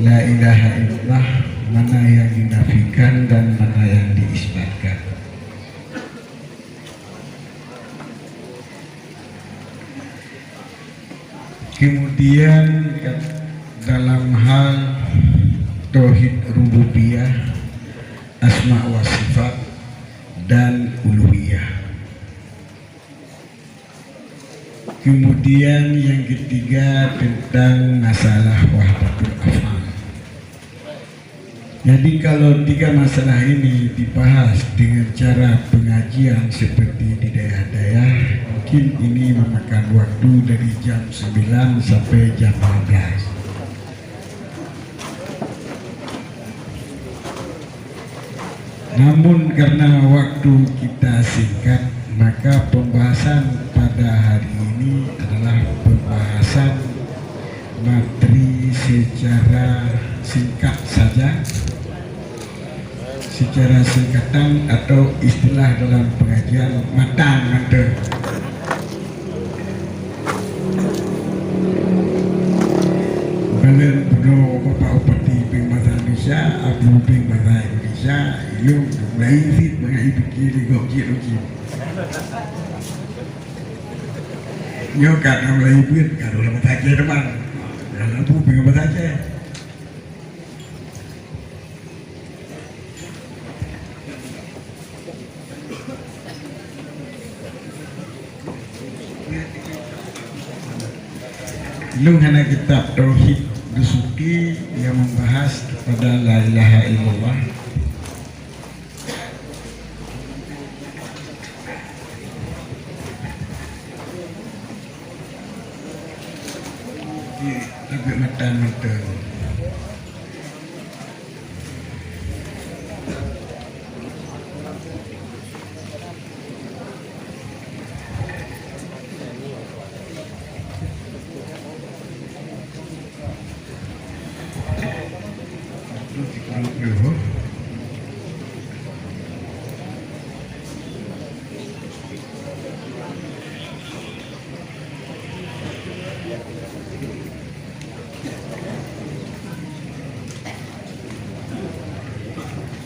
La ilaha illallah, mana yang dinafikan dan mana yang diisbatkan. Kemudian dalam hal tauhid rububiyah, asma wa sifat dan uluhiyah. Kemudian yang ketiga tentang masalah wahdatul af'al. Jadi kalau tiga masalah ini dibahas dengan cara pengajian seperti di daerah-daerah, mungkin ini memakan waktu dari jam 9 sampai jam 12. Namun karena waktu kita singkat, maka pembahasan pada hari ini adalah pembahasan materi secara singkat saja, secara singkatan atau istilah dalam pengajian matan. Balen penuh Bapak Upati Ping Bahasa Indonesia, Abu Ping Bahasa Indonesia, ilmu mulai fit mengenai fikir gokil. Nyokat mulai fit kalau lama saja teman, kalau Abu Ping Bahasa saja. Ilmu hana kitab Tauhid Dusuki yang membahas kepada la ilaha illallah. Lebih matan-matan.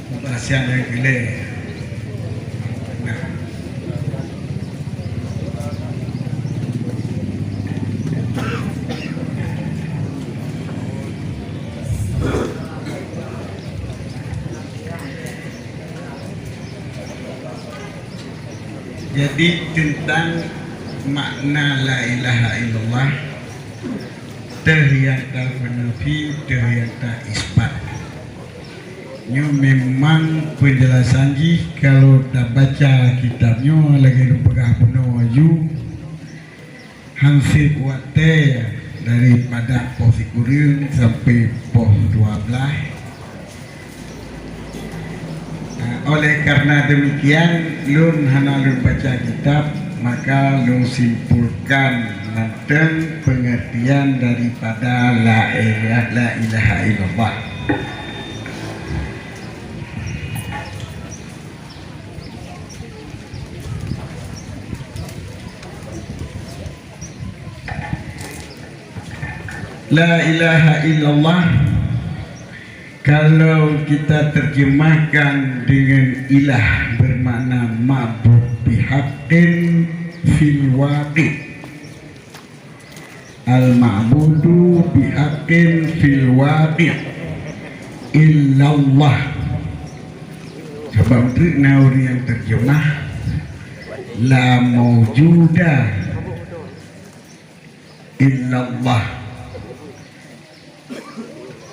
Pembahasan yang gila. Nah, jadi tentang makna la ilaha illallah, terhiata penafi, terhiata isbat. Nyo memang penjelasan ji kalau tak baca kitabnya lagi lupa puno aju hansip wate daripada poh sikurin sampai poh 12. Oleh karena demikian lun hana lun baca kitab, maka lun simpulkan tentang pengertian daripada la ilaha illallah. La ilaha illallah kalau kita terjemahkan dengan ilah bermakna ma'bud bihaqqin fil waqi'. Al-ma'budu bihaqqin fil waqi' illallah. Coba untuk nauri yang terjemah la mawjuda illallah.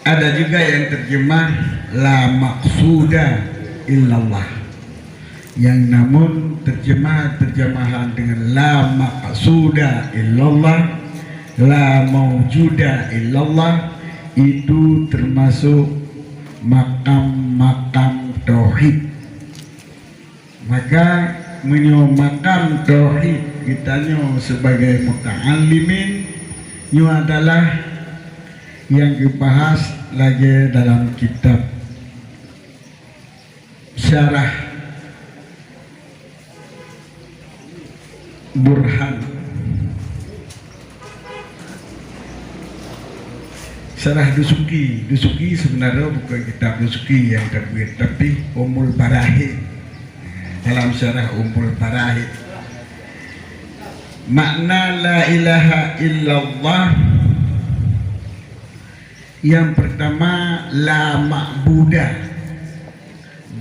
Ada juga yang terjemah la maqsuda illallah, yang namun terjemahan dengan la maqsuda illallah, la mawjuda illallah itu termasuk makam-makam tauhid. Maka menyo makam tauhid kitanya sebagai muta'allimin itu adalah yang dibahas lagi dalam kitab Syarah Burhan Sarah Dusuki. Dusuki sebenarnya bukan kitab Dusuki yang terbit, tapi Ummul Barahid. Dalam syarah Ummul Barahid, makna la ilaha illallah yang pertama, la ma'budah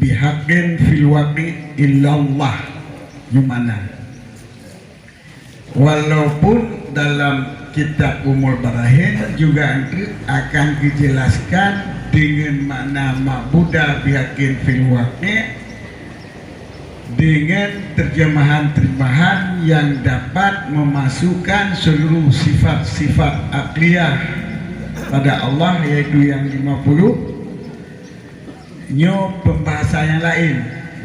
bihaqqin fil waqi illallah. Gimana? Walaupun dalam kitab Ummul Barahid juga akan dijelaskan dengan makna ma'budah bihaqqin fil waqi dengan terjemahan-terjemahan yang dapat memasukkan seluruh sifat-sifat akliyah pada Allah, yaitu yang 50 nyo pembahasa yang lain.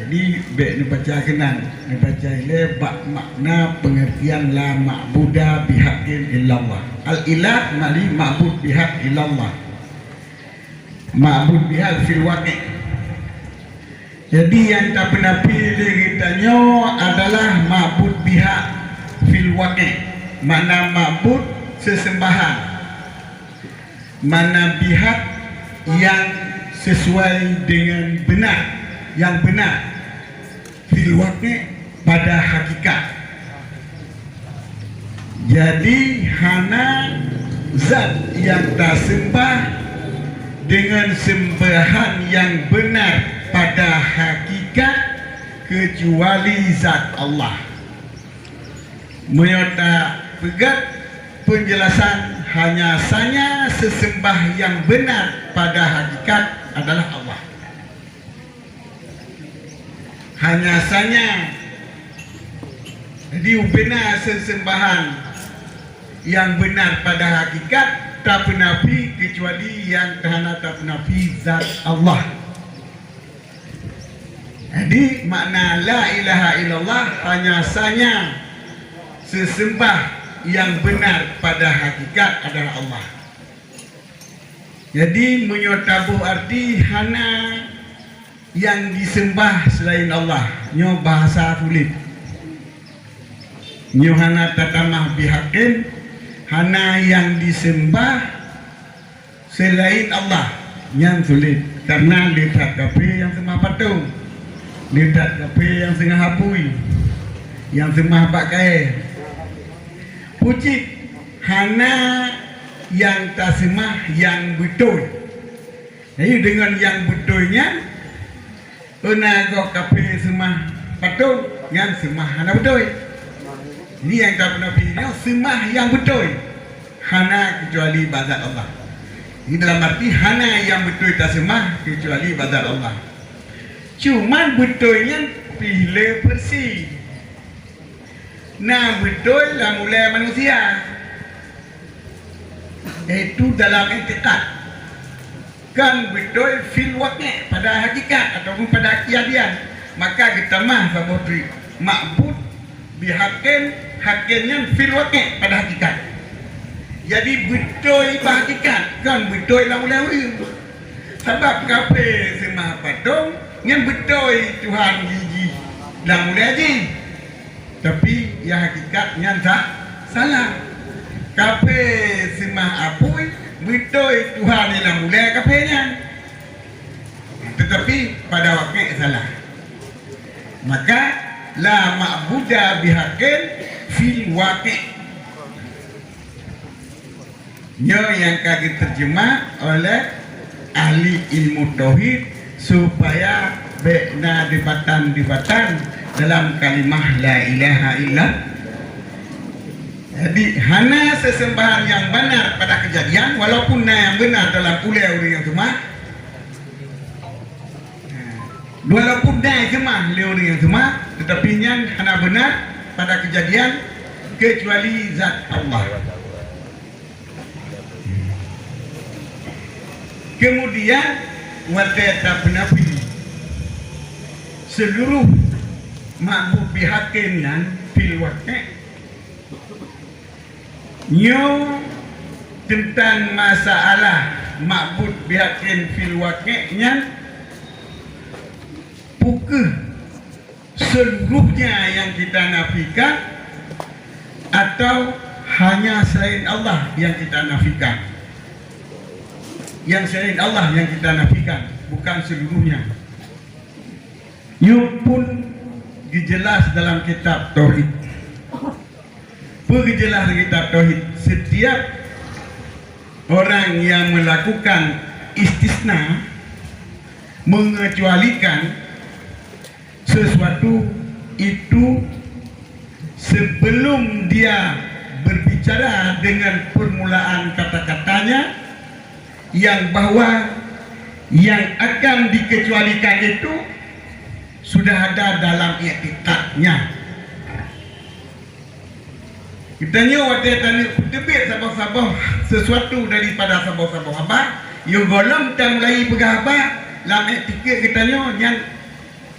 Jadi baik dibaca kenan, dibaca ile bak makna pengertian la ma'budah bihaqqin illallah. Al-ilah mali ma'bud bihaq illallah, ma'bud bihal fil waqi'. Jadi yang tak pernah pilih kitanya adalah ma'bud bihaq fil waqi'. Makna ma'bud sesembahan, mana bihaq yang sesuai dengan benar, yang benar, fil waqi' pada hakikat. Jadi hana zat yang tak sembah dengan sembahan yang benar pada hakikat kecuali zat Allah. Menyota pegat penjelasan hanya saja sesembah yang benar pada hakikat adalah Allah. Hanya saja. Jadi benar sesembahan yang benar pada hakikat tak penafi kecuali yang tahana tak penafi zat Allah. Jadi makna la ilaha illallah hanya saja sesembah yang benar pada hakikat adalah Allah. Jadi menyotabuh arti hana yang disembah selain Allah. Nyo bahasa sulit. Nyo hana tatamah bihaqqin, hana yang disembah selain Allah yang sulit. Karena lihat kafe yang sembah patung, lihat kafe yang sengah hapui, yang sembah pakai pucik, hana yang tasimah yang betul. Jadi dengan yang betulnya, penago kafe semah patung yang semah hana betul. Ini yang tak pernah pilih semah yang betul, hana kecuali bazat Allah. Ini dalam arti hana yang betul tak semah kecuali bazat Allah. Cuman betulnya pilih bersih. Nah betul lah mulai manusia, itu dalam etikat. Kan betul fil waqi' pada hakikat ataupun pada kejadian. Maka kita mah sabotri ma'bud bihaqqin, haqqinnya fil waqi' pada hakikat. Jadi betul pada hakikat, kan betul lah mulai. Sebab kape semah patung yang betul Tuhan gigi lah mulai aja. Tapi ya hakikatnya tak salah. Kape semah apui betul Tuhan yang mulai kapenya, tetapi pada waktu salah. Maka la ma'budah bihaqqin fil waqi'. Nyo yang kagak terjemah oleh ahli ilmu tauhid supaya bena debatan dalam kalimah la ilaha illallah. Jadi hana sesembahan yang benar pada kejadian, walaupun yang benar dalam kuliah orang yang cuma, walaupun yang cuma orang yang cuma, tetapi yang hana benar pada kejadian kecuali zat Allah. Kemudian watata penafi seluruh ma'bud bihaqqin dan fil waqi'. Nyo tentang masalah ma'bud bihaqqin fil waqi'-nya bukan seluruhnya yang kita nafikan atau hanya selain Allah yang kita nafikan. yang selain Allah yang kita nafikan, bukan seluruhnya. Ia pun dijelas dalam kitab Tauhid. Berjelas dalam kitab Tauhid, setiap orang yang melakukan istisna, mengecualikan sesuatu itu sebelum dia berbicara dengan permulaan kata-katanya, yang bahwa yang akan dikecualikan itu sudah ada dalam i'tiqadnya. Kita nyawa tanya tebik sabah-sabah sesuatu daripada sabah-sabah apa, you golong dan mulai berapa dalam i'tiqad kita nyawa yang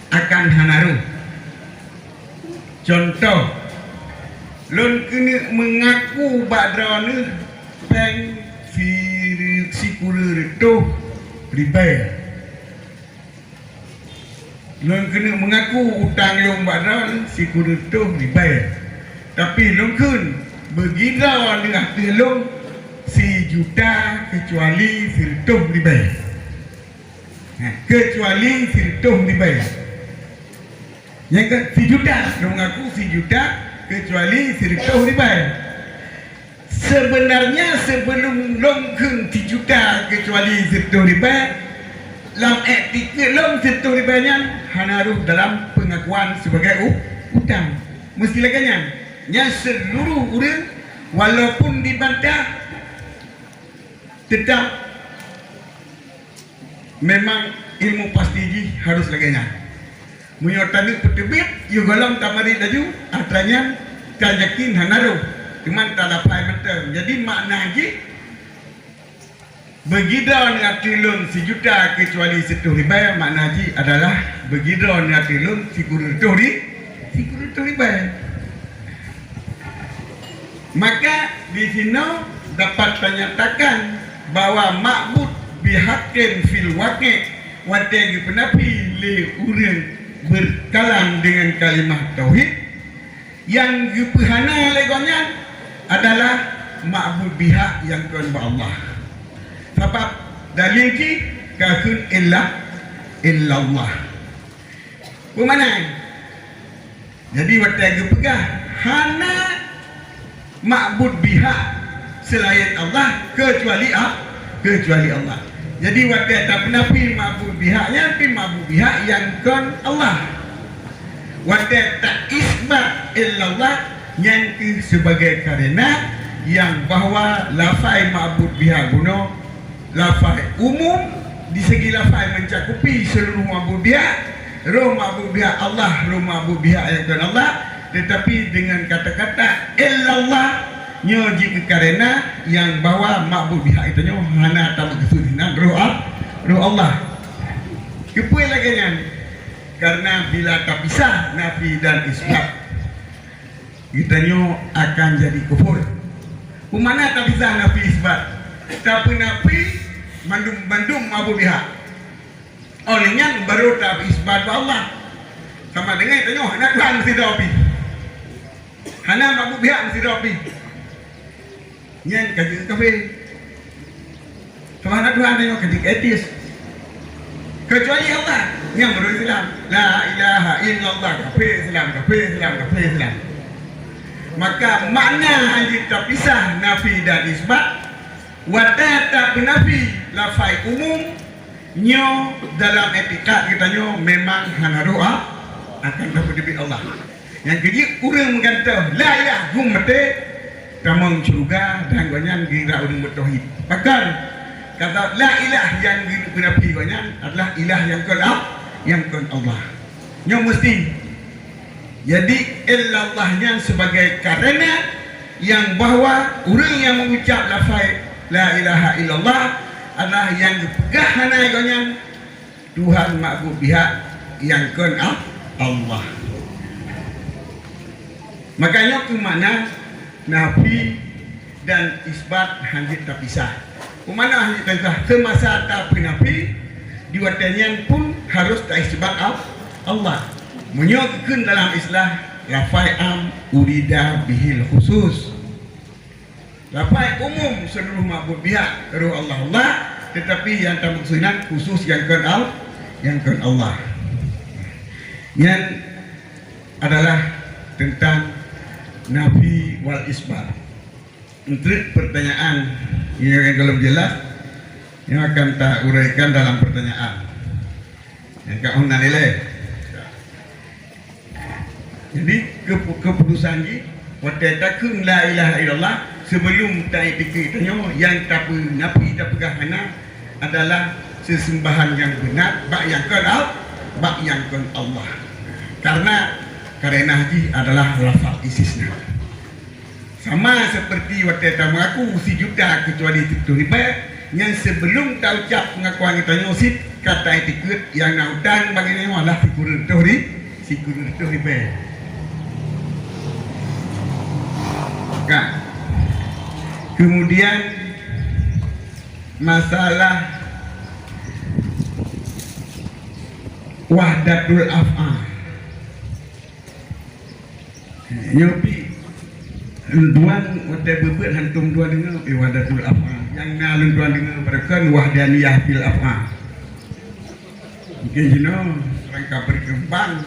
akan hanaru. Contoh, lon kena mengaku badrana peng sikure itu riba. Lon kena mengaku utang long badrana sikure itu riba. Tapi lon kun bergira dengan telung si juta kecuali firtuh riba. Kecuali firtuh riba. Yang ke si juta, lon mengaku si juta kecuali firtuh riba. Sebenarnya sebelum longkeng 3 juta kecuali sirtuh riba, dalam etika long sirtuh ribanya hanaruh dalam pengakuan sebagai utang. Mesti laganya yang seluruh orang walaupun dibantah tetap memang ilmu pasti harus laganya. Menyotani petebit you golong tamari laju atranya tak yakin hanaruh. Cuman tak dapat betul. Jadi makna lagi begidau dengan tilun si juta kecuali setuh riba, makna lagi adalah begidau dengan tilun si kurutuh riba. Maka di sini dapat menyatakan bahwa ma'bud bihaqqin fil waqi' wa tagi penapi le urang berkalam dengan kalimah tauhid yang gepehana legonya adalah ma'bud biha yang kan Allah. Sebab dalil ki kahun illallah. Bermakna jadi waktu yang pegah hana ma'bud biha selain Allah kecuali Allah. Jadi waktu tak pernah pi ma'bud biha yang pi ma'bud biha yang kan Allah. Waktu tak isbat illallah yang sebagai karena yang bahwa lafai ma'bud biha guna lafai umum di segi lafai mencakupi seluruh ma'bud biha, roh ma'bud biha Allah, roh ma'bud biha yang kan Allah, tetapi dengan kata-kata illallah nyo jika karena yang bahwa ma'bud biha itu nyo hana tamu kesudinan roh Allah. Kepuai lagi karena bila tak pisah nafi dan isbat kita nyo akan jadi kufur. Kumana tak bisa nafi isbat, tapi nafi bandung ma'bud biha. Olehnya baru tak isbat Allah. Sama dengan kita nyo hana Tuhan mesti dopi, hana ma'bud biha mesti dopi. Nyen kaji kafe. Sama hana Tuhan nyo kaji etis. Kecuali Allah yang berislam, la ilaha illallah kafe Islam. Maka makna yang terpisah nafi dan isbat watata penafi lafai umum nyo dalam etika kita nyo memang hana doa akan dapat diberi Allah. Yang kedua orang mengata la ilaha gumate tamang surga dan ganyan gira orang bertauhid. Bahkan kata la ilaha yang penafi ganyan adalah ilah yang kan Allah. Nyo mesti jadi illallahnya sebagai karena yang bahwa orang yang mengucap lafaz la ilaha illallah adalah yang pegah hanainya Tuhan ma'bud biha yang kan Allah. Makanya ke mana nafi dan isbat hanjit terpisah. Ke mana hanjit terpisah? Semasa tak nafi diwatanya pun harus tak isbat Allah. Menyokkan dalam istilah lafai am urida bihil khusus. Lafai umum seluruh ma'bud biha roh Allah tetapi yang tak berkesudahan khusus yang ke Allah. Yang adalah tentang Nabi wal Isbar. Untuk pertanyaan yang kalau jelas yang akan tak uraikan dalam pertanyaan yang kau nilai. Jadi keputusan ini waktu takun la ilaha illallah sebelum tak dikitanya yang tak nabi tak pegang mana adalah sesembahan yang benar bak yang kan Allah. Karena haji adalah lafaz istisna. Sama seperti waktu tak mengaku si juta kecuali itu riba yang sebelum tak ucap pengakuan kita nyosit kata etikut yang naudang baginya adalah sikur itu riba. Kemudian masalah wahdatul af'al. Nyobi tuan waktu bebet hantum tuan dengar wahdatul af'al. Yang nalun tuan dengar perkan wahdaniyah fil af'al. Mungkin rangka berkembang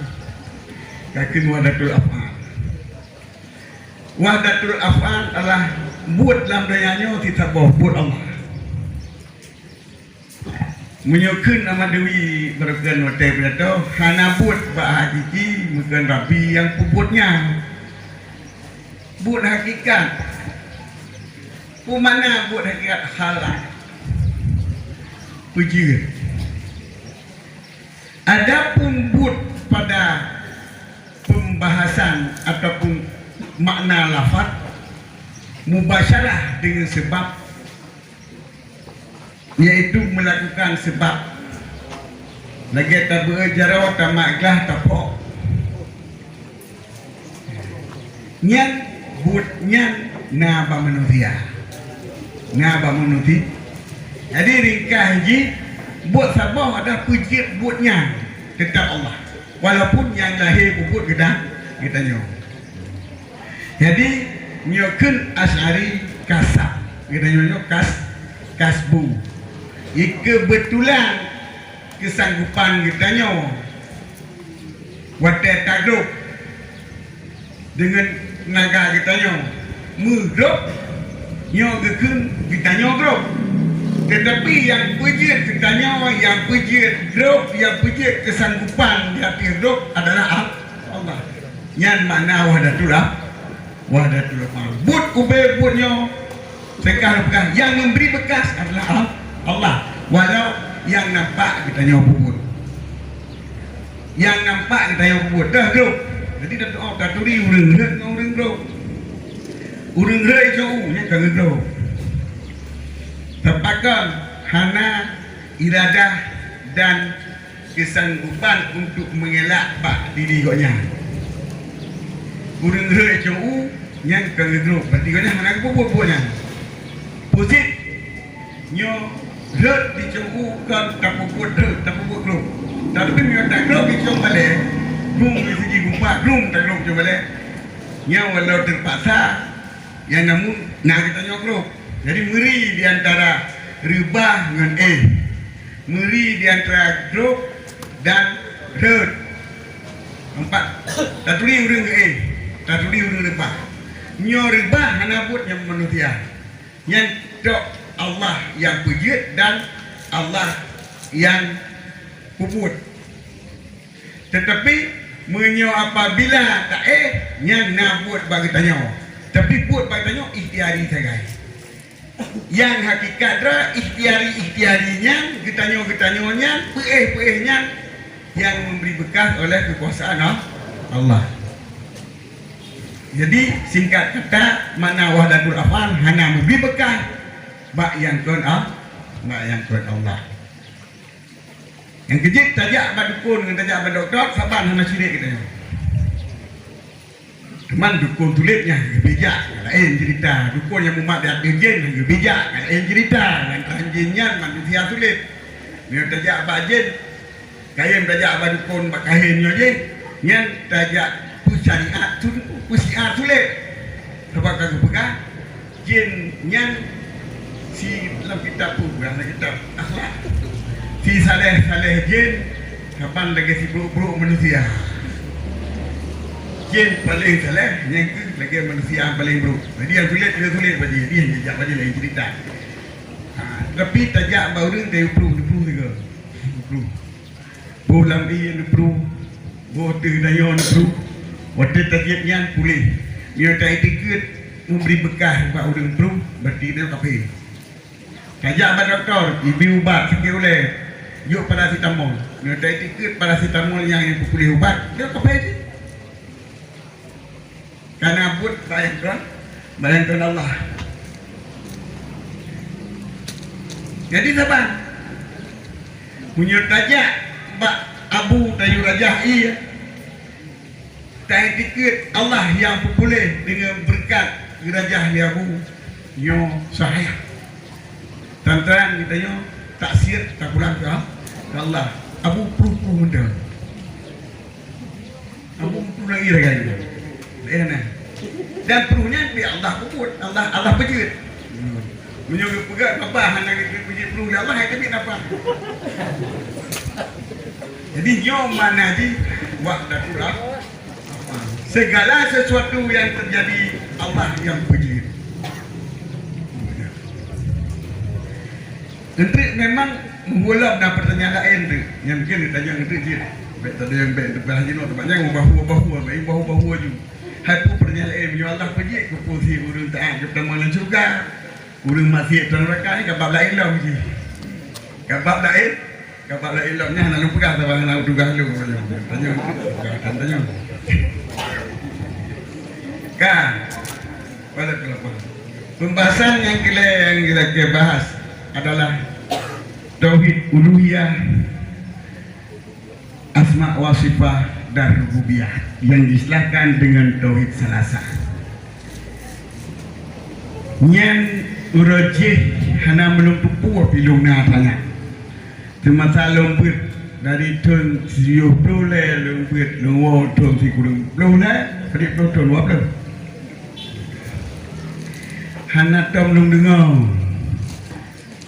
kakin wahdatul af'al. Wahdatul af'al adalah buat dalam dayanya kita buat Allah. Menyokun nama Dewi berkenan hotel berada hana buat hakiki bukan Rabi yang puputnya buat hakikat mana buat hakikat halal puji. Adapun buat pada pembahasan ataupun makna lafaz mubasyarah dengan sebab, yaitu melakukan sebab lagi tak berjarawa tak maklah tak pok nyan buat nyan naba manusia jadi ringkah haji buat sabah ada pujian buatnya tetap Allah walaupun yang lahir buat kita nyok. Jadi nyokun Asy'ari kasab kita nyok kasbu. Kebetulan kesanggupan kita nyok waktu takduk dengan naga kita nyok mudok nyok gekun kita nyok drop. Tetapi yang pujit kita nyok yang pujit drop yang pujit kesanggupan di hati drop adalah Allah. Yang mana wahdatul af'al. But ubebutnya sekarang yang memberi bekas adalah Allah. Walau yang nampak kita nyawa bubut. Yang nampak kita nyawa bubut. Dah grup. Jadi dah doa tak turi urang grup. Urang rei jauh nya kan grup. Tepakan hana iradah dan kesanggupan untuk mengelak bak diri koknya. Urang rei jauh yang kan grup. Berarti koknya hana bubut-bubutnya. Pusit nyo red dicungkukan tak puput grup. Tapi mio tak grup dicung balik. Grup di segi gumpa grup tak grup cuma balik. Nya walau terpaksa yang namun nak kita nyo grup. Jadi meri di antara ribah dengan meri di antara grup dan red. Empat. Tak tuli urang ke tak tuli urang ribah. Nyo ribah hana buat yang manusia. Yang dok Allah yang pujit dan Allah yang puput. Tetapi menyo apabila tak yang nak buat bagi tanya. Tapi buat bagi tanya ikhtiari saja. Yang hakikat dah ikhtiarinya getanya peeh-peehnya yang memberi bekas oleh kekuasaan Allah. Jadi singkat kata makna wahdatul af'al hanya memberi bekas bak yang kon Allah. Yang kejit tajak bak dukun dengan tajak bak doktor saban hana sirik kita. Cuman dukun tulipnya bijak, lain cerita. Dukun yang mumat di hati jin bijak, lain cerita. Dan jinnya manusia tulip. Yang tajak bak jin, kain tajak bak dukun bak kahinnya jin, yang tajak syariat pusiar sulit sebab kagak pegang jin yang si dalam kitab pun dalam kitab si saleh jin, kapan lagi si buruk manusia. Jin paling saleh, yang ke lagi manusia yang paling buruk. Jadi yang sulit bagi dia yang jejak bagi lain cerita. Tapi tajak baru dia buruk juga. Bulan ini buruk, bote dayon buruk, bote tajiknya pulih. Dia tak ikut memberi bekah buat orang buruk, berarti dia kafir. Tajak pada doktor, ibu ubat sikit oleh yuk paracetamol. Dia tak ikut paracetamol yang pulih ubat, dia kafir je. Karena buat bayangkan Allah. Jadi sabar. Punya tajak Pak Abu Tayyib Raja'i ya. Tak ikut Allah yang populer dengan berkat gerajah Abu yo sahaya. Tantan kita yo taksir tak pulang ke Allah. Abu pru muda. Abu pru lagi lagi. Dan perunya biar Allah kubur, Allah pejut. Menyuruh pegang apa hanya kita pejut peru Allah itu biar apa? Jadi nyom mana di waktu pulang segala sesuatu yang terjadi Allah yang pejut. Nanti memang mengulang dan pertanyaan lain tu yang mungkin ditanya nanti je. Baik tadi yang baik depan je nak banyak bahu juga. Hati pernyaan punya Allah pergi ke posisi urang taat kita mana juga urang masih dalam neraka ni kabab lain lah je kabab lain nya nak lupa sama nak tugas lu tanya kan pada kelapa pembahasan yang kita bahas adalah tauhid uluhiyah, asma wa sifat dan rububiyah yang diistilahkan dengan tauhid salasa. Yang urajih hana melumpuh pilung na tanya. Semasa lumput dari tahun 70 lumput luar tahun 30 pedik tahun 20. Hana tom lung dengar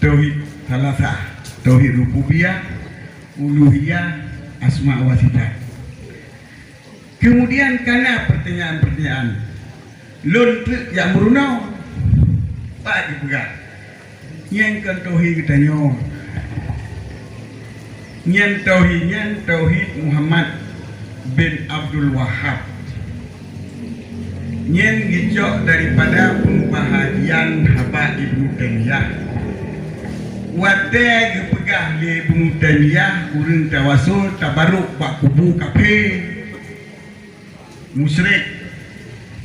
tauhid salasa, tauhid rububiyah, uluhiyah, asma wa sifat. Kemudian karena pertanyaan-pertanyaan lontruk yang merunau pak juga yang kan tauhid kita yang tauhid Muhammad bin Abdul Wahab yang gijok daripada pembahagian Habib Ibnu Taimiyah wate gepegah li Ibnu Taimiyah urang tawasul tabaruk pak kubu kafe musyrik.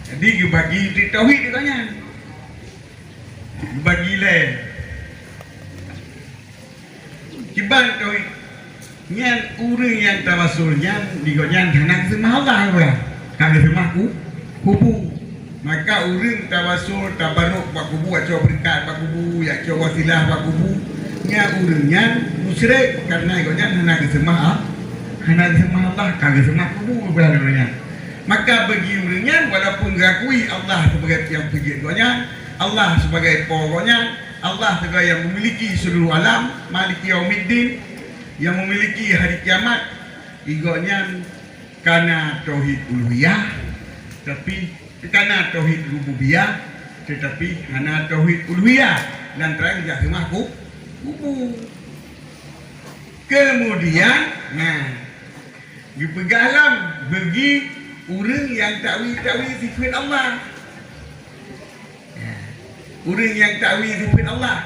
Jadi bagi di tauhid ditanya bagi le kiban tauhid nyan urang yang tawasulnya digonyan hanang semah Allah ya kagak semahku kubu maka urang tawasul tabaruk pak kubu aco berkat pak kubu ya aco wasilah pak kubu nya urangnya musyrik karena digonyan hanang semah Allah kagak semah kubu berarti. Maka bagi mereka walaupun mengakui Allah sebagai yang pengirgonya, Allah sebagai pokoknya, Allah sebagai yang memiliki seluruh alam, Maliki Yaumiddin, yang memiliki hari kiamat, igonya karena tauhid uluhiyah, tapi karena tauhid rububiyah, tetapi karena tauhid uluhiyah dan terakhir jadi makhluk kubu. Kemudian, dipegalam bagi orang yang takwi sifat Allah. Orang yang takwi sifat Allah,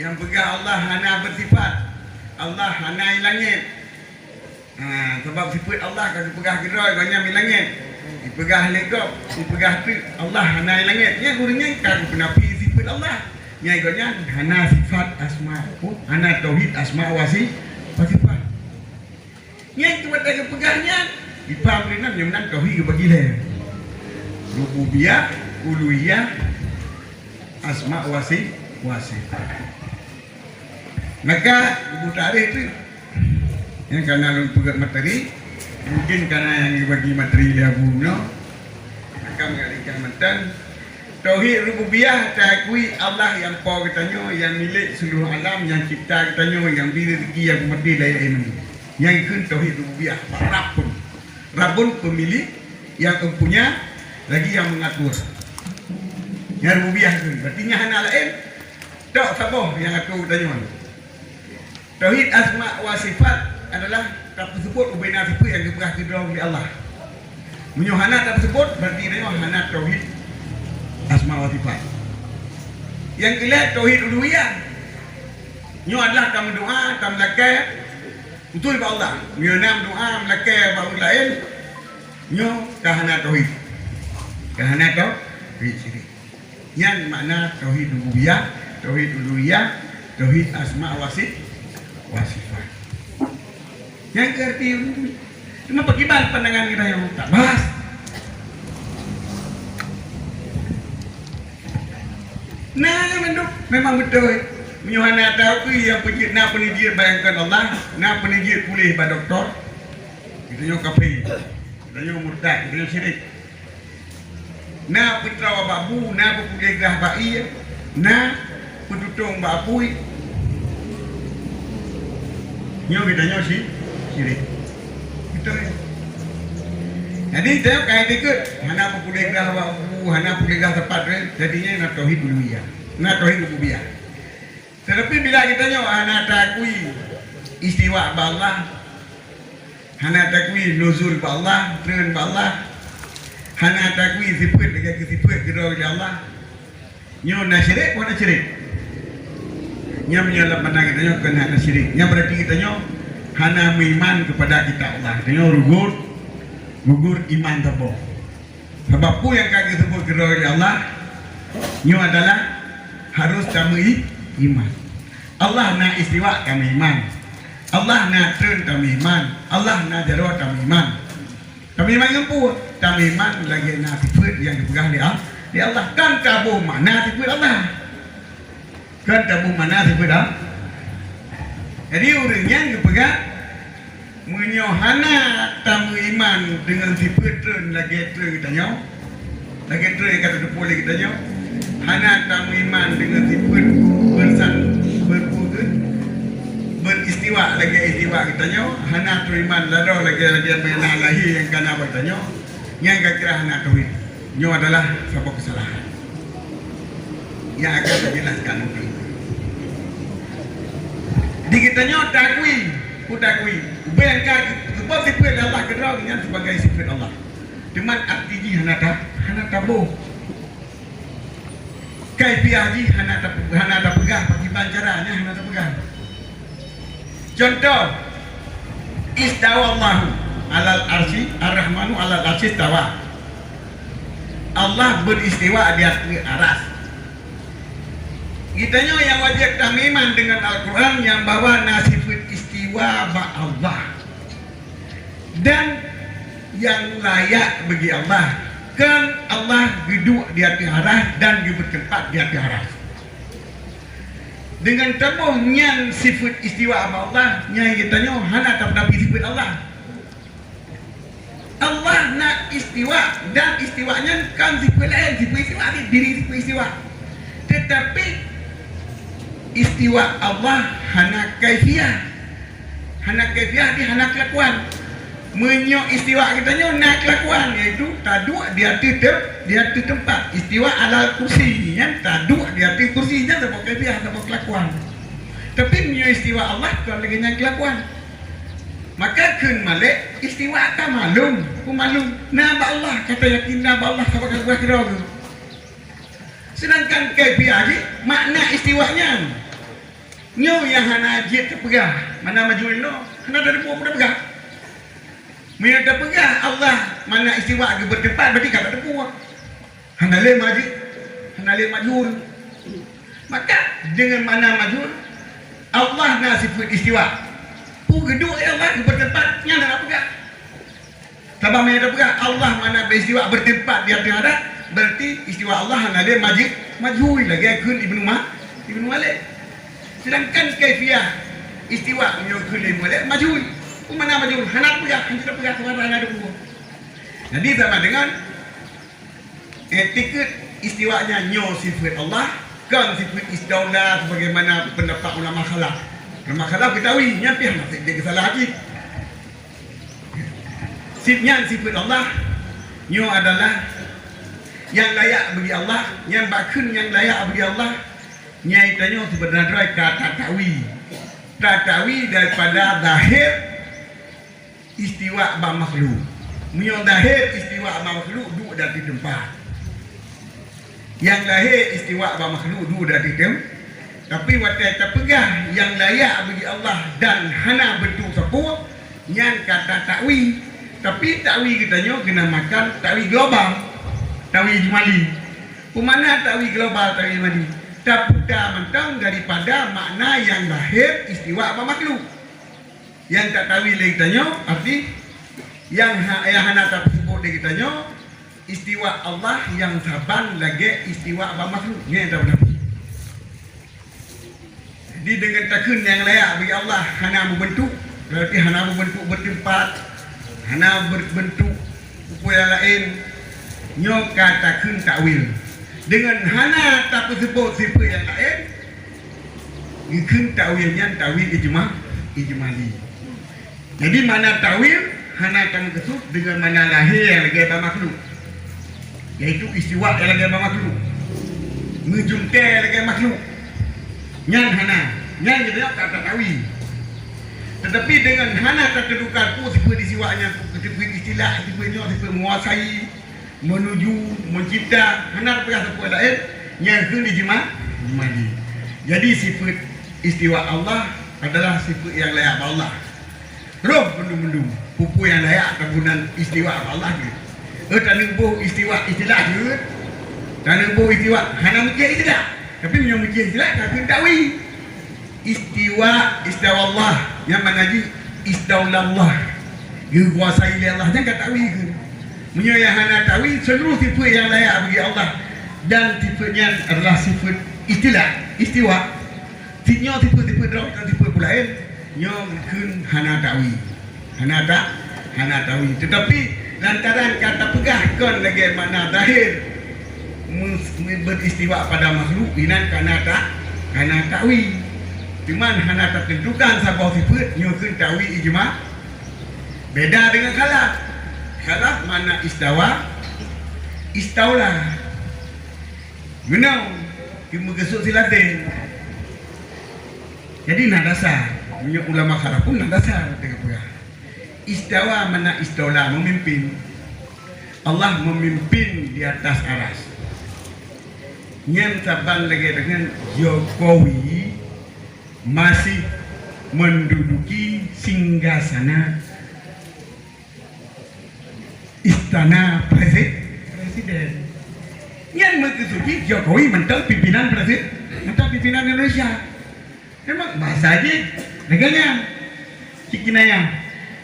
yang pegang Allah hana bersifat, Allah hana langit. Sebab sifat Allah kalau pegang gerai banyak langit. Dipegang helikop, dipegang truk, Allah hana langit. Yang orangnya kan penapi sifat Allah. Yang ikutnya hana sifat asma, hana tauhid asma wa sifat. Yang itu ada pegangnya di pamrinan yang menang tauhid bagi le rububiyah, uluhiyah, asma wa sifat. Maka buku tarikh itu yang karena lu pegang materi, mungkin karena yang dibagi materi dia bunuh, maka mengalihkan mentan Tauhid rububiyah takui Allah yang pa katanya, yang milik seluruh alam, yang cipta katanya, yang beri rezeki, yang memberi daya ini. Yang ikut tauhid rububiyah, Rabbun. Rabbun pemilik, yang empunya, lagi yang mengatur. Yang rububiyah itu, berarti hana lain. Tak siapa yang atur katanya. Tauhid asma wa sifat adalah tak tersebut ubina sifat yang diberah oleh Allah. Menyuhana tak tersebut berarti dia hana tauhid asma wa sifat. Yang kelihatan tauhid uluhiyah. Nyo adalah kamu doa, kamu lakai betul kepada Allah. Nyo nam doa, lakai baru lain. Nyo kahana tauhid. Kahana tauhid syirik. Yang makna tauhid rububiyah, tauhid uluhiyah, tauhid asma wa sifat. Yang kerti cuma bagaimana pandangan kita yang tak bahas. Nah, memang betul. Menyuhana tahu yang penjit nak penijir bayangkan Allah, nak penijir pulih pada doktor. Kita nyo kafir. Kita nyo murtad, kita nyo syirik. Nak putra babu, nak pulih gah bayi, nak petutung babui. Nyo kita nyo syirik. Betul. Jadi tengok kait ikut hana pulih gah babu, hana pulih gah tepat jadinya nak tauhid uluhiyah, nak tauhid rububiyah. Tetapi bila kita nyo hana takui istiwa ba Allah, hana takui nuzul ba Allah, turun ba Allah, hana takui sifat dengan sifat kedua Allah, nyo nak syirik bukan nak syirik. Nyo menyalap pandang kita nyo kena nak syirik. Nyo berarti kita nyo hana beriman kepada kita Allah. Nyo gugur iman tabo. Sebab yang kaki sebut kedua Allah, nyo adalah harus kami iman. Allah nak istiwa kami iman. Allah nak turun kami iman. Allah nak jarak kami iman. Kami iman gempu. Kami iman lagi nak sifat yang dipegang di Allah. Kan tabu mana sifat Allah. Kan tabu mana sifat Allah. Jadi orang yang dipegang menyohana tamu iman dengan sifat turun lagi turun kita nyaw. Lagi turun kata boleh kita nyaw. Hana tamu iman dengan sifat beristiwa lagi istiwa kita nyo, hana teriman lado lagi menalahi yang kana kita nyo, yang kira hana tauhid nyo adalah sebuah kesalahan yang akan saya jelaskan nanti. Di kita nyo takwi, bayangkan sebab sifat Allah kedua sebagai sifat Allah. Cuman artinya hana tabu. Kaifiah ji hana tak pegah bagi caranya hana tak pegah. Contoh istawa Allahu alal arsy ar-rahmanu alal arsy istawa. Allah beristiwa di atas aras. Kitanya yang wajib tamiman dengan Al-Quran yang bawa nasifat istiwa ba Allah. Dan yang layak bagi Allah kan Allah duduk di atas aras dan bertempat di atas aras. Dengan tabuhnya sifat istiwa Allah, yang kita nyo hana tak dapat sifat Allah. Allah nak istiwa dan istiwanya kan sifat lain, sifat istiwa diri sifat istiwa. Tetapi istiwa Allah hana kaifiah. Hana kaifiah di hana kelakuan. Menyok istiwa kita nyo nak kelakuan, iaitu taduk di atas tempat. Istiwa alal kursi yang taduk di atas kursinya sebab kaifiah sebab kelakuan. Tapi menyok istiwa Allah kan lagi yang kelakuan. Maka kun malik istiwa tak malum, ku malum naba Allah kata yakin naba Allah sebab kelakuan kira. Sedangkan kaifiah ni makna istiwanya nyo yang hana ajit terpegah, mana majuin lo, hana dari buah pun pegah. Mereka pegah Allah mana istiwa ke bertempat berarti kata tepuk. Handale majul. Maka dengan mana majul Allah na sifat istiwa. Pu geduk Allah ke bertempat nya nak pegah. Sabab mereka pegah Allah mana beristiwa bertempat di atas adat berarti istiwa Allah handale majul lagi akun Ibnu Malik. Sedangkan kaifiah istiwa menyokul Ibnu Malik majul. Mana majul hana pegah, tidak pegah kepada ada buah. Jadi sama dengan etiket istiwanya nyo sifat Allah, kan sifat istaula sebagaimana pendapat ulama khalaf. Ulama khalaf ketahui nyampe dia kesalah lagi. Sifat Allah nyo adalah yang layak bagi Allah, yang bakun yang layak bagi Allah. Nyai tanya sebenarnya kata tatawi daripada zahir istiwa ba makhluk. Munyo zahir istiwa ba makhluk duduk dari tempat. Yang lahir istiwa ba makhluk duduk dari tempat. Tapi waktu terpegah yang layak bagi Allah dan hana bentuk sepuluh yang kata takwi. Tapi takwi kita kena makan takwi global, takwi ijmali. Pemana takwi global, takwi ijmali? Tak mentang daripada makna yang lahir istiwa apa makhluk. Yang tak tahu lagi tanya arti yang hana tak sebut lagi tanya istiwa Allah yang saban lagi istiwa apa makhluk. Ni tak benar. Jadi dengan takun yang layak bagi Allah hana berbentuk, berarti hana berbentuk bertempat, hana berbentuk upaya lain. Nyo katakan takwil. Dengan hana tak sebut sifat yang lain, ikut takwilnya takwil ijmali. Jadi mana takwil hana kamu kesut dengan mana lahir yang lagi makhluk, yaitu istiwa yang lagi makhluk, ngejumte yang lagi makhluk. Nyan hana, nyan kita kata takwil. Tetapi dengan hana tak kedudukan pun sifat istiwanya, sifat istilah, sifatnya sifat menguasai, menuju, mencipta, hendak perkara sepuh lain yang kena ijmali. Jadi sifat istiwa Allah adalah sifat yang layak Allah. Roh mendung-mendung, pupu yang layak kegunaan istiwa Allah ke. Tak nembuh istiwa istilah ke. Tak nembuh istiwa hana mungkin istilah. Tapi yang mungkin istilah tak kena tahu. Istiwa Allah yang mengaji istaulallah. Dikuasai oleh Allah jangan tak tahu ke. Yang hana tahu seluruh sifat yang layak bagi Allah dan sifatnya adalah sifat istiwa. Sifat sifat roh dan sifat lain yang kun hana tahu. Hana tahu. Tetapi lantaran kata pegahkan lagi makna zahir beristiwa pada makhluk inan hana tahu. Cuman hana tak tentukan sebuah sifat yang kun tahu ijma. Beda dengan khalaf mana istaula menau cuma gesuk silatin. Jadi nak dasar punya ulama khalaf pun nak dasar dengan istawa mana istaula memimpin. Allah memimpin di atas aras. Yang saban lagi dengan Jokowi masih menduduki singgasana istana presiden. Yang menduduki Jokowi mental pimpinan pimpinan Indonesia. Memang bahasa aja negaranya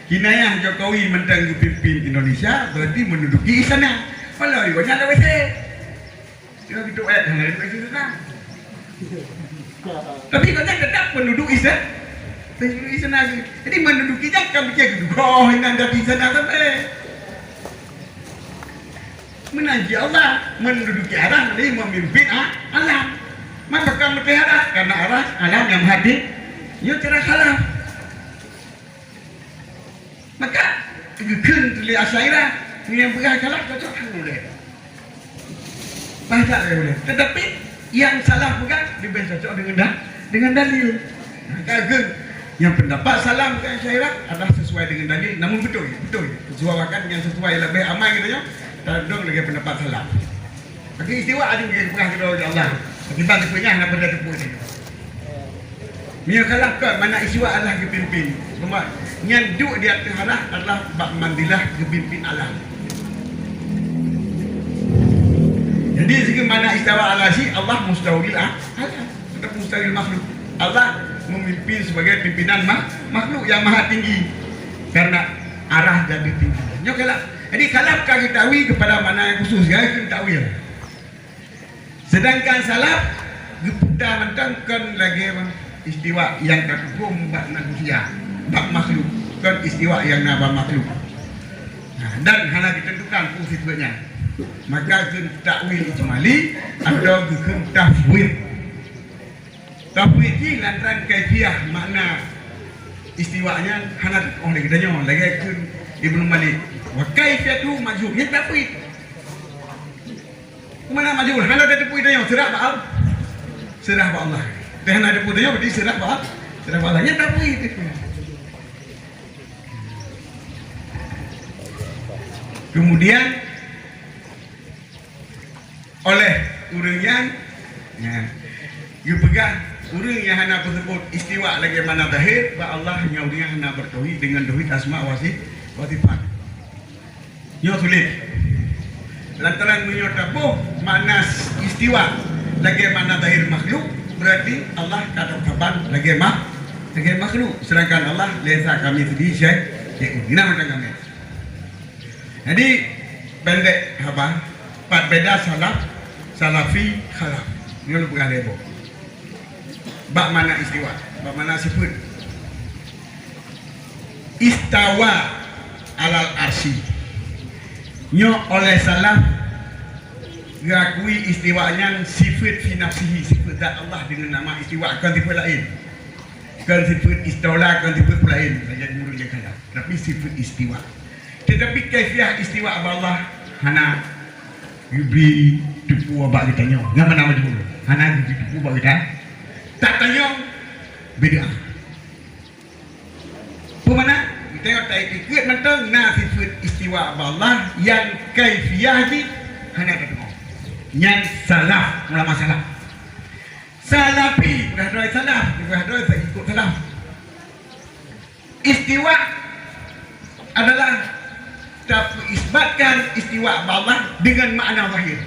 kinayah Jokowi mental pimpin Indonesia berarti menduduki istana. Kalau ibunya ada WC. Tidak gitu ada istana. Tapi katanya tetap penduduk istana. Jadi mendudukinya kan begitu. Oh, ini ada di sana sampai menaji Allah, menduduki arah ini memimpin alam. Maka kamu terhadap karena arah alam yang hadir, ia cara khalaf. Maka kekun tuli asyairah yang berkah khalaf cocok boleh. Bahasa boleh. Tetapi yang salah bukan lebih cocok dengan dalil. Maka yang pendapat salah bukan asyairah adalah sesuai dengan dalil, namun betul. Sesuaikan yang sesuai lebih aman gitu ya. Tak dong lagi pendapat salah. Bagi istiwa ada yang berkah kepada Allah. Akibat punya nak benda tepuk ni. Mia kalah ke mana istiwa Allah kepimpin. Semua yang duduk di atas arah adalah bab mandilah kepimpin alam. Jadi segi mana istiwa Allah si Allah mustawil alam. Tetap mustawil makhluk. Allah memimpin sebagai pimpinan makhluk yang maha tinggi. Karena arah jadi tinggi. Nyokalah. Jadi kalau kami tahu kepada mana yang khusus, kita tahu ya. Sedangkan salaf kita mentangkan lagi istiwa yang terhukum bak manusia, bak makhluk, kan istiwa yang naba makhluk. Nah, dan hanya ditentukan fungsi sebenarnya. maka kun takwil ijmali atau kun tafwid. Tafwid ni lantaran kaifiah makna istiwanya hana oleh kita nyon lagi kun Ibnu Malik wa kaifiyatu majhul ya tafwid. Mana majhul hana ada tafwid nyon serah ba serah ba Allah. Dan ada tafwid nyon berarti serah ba Allah ya tafwid itu. Kemudian oleh urang yang you pegang urang yang hana tersebut istiwa lagi mana zahir ba Allah nya urang yang hana bertauhid dengan tauhid asma wa sifat. Yo sulit. Lantaran menyotabuh makna istiwa lagi mana zahir makhluk berarti Allah kata kaban lagi makhluk sedangkan Allah laisa kami tadi syai'. Ini nama kami. Jadi pendek apa? Pat beda salafi, khalaf. Ini lu pegang lebo. Bak mana istiwa, bak mana sifat. Istawa alal arsy. Nyo oleh salaf ngakui istiwanya sifat fi nafsihi, sifat zat Allah dengan nama istiwa, kan sifat lain. Kan sifat istaula, kan sifat lain. Saja murid dia kata. Tapi sifat istiwa. Tetapi kaifiah istiwa Allah hana yubi tipu abak kita nyo ngapa nama dulu hana yubi tipu abak kita tak tanya beda pemana kita yang tak ikut mentang na sifat istiwa Allah yang kaifiah ni hana ketemu yang salah ulama salah salafi dah doa salah dah doa tak ikut salah istiwa adalah isbatkan istiwa Allah dengan makna zahir.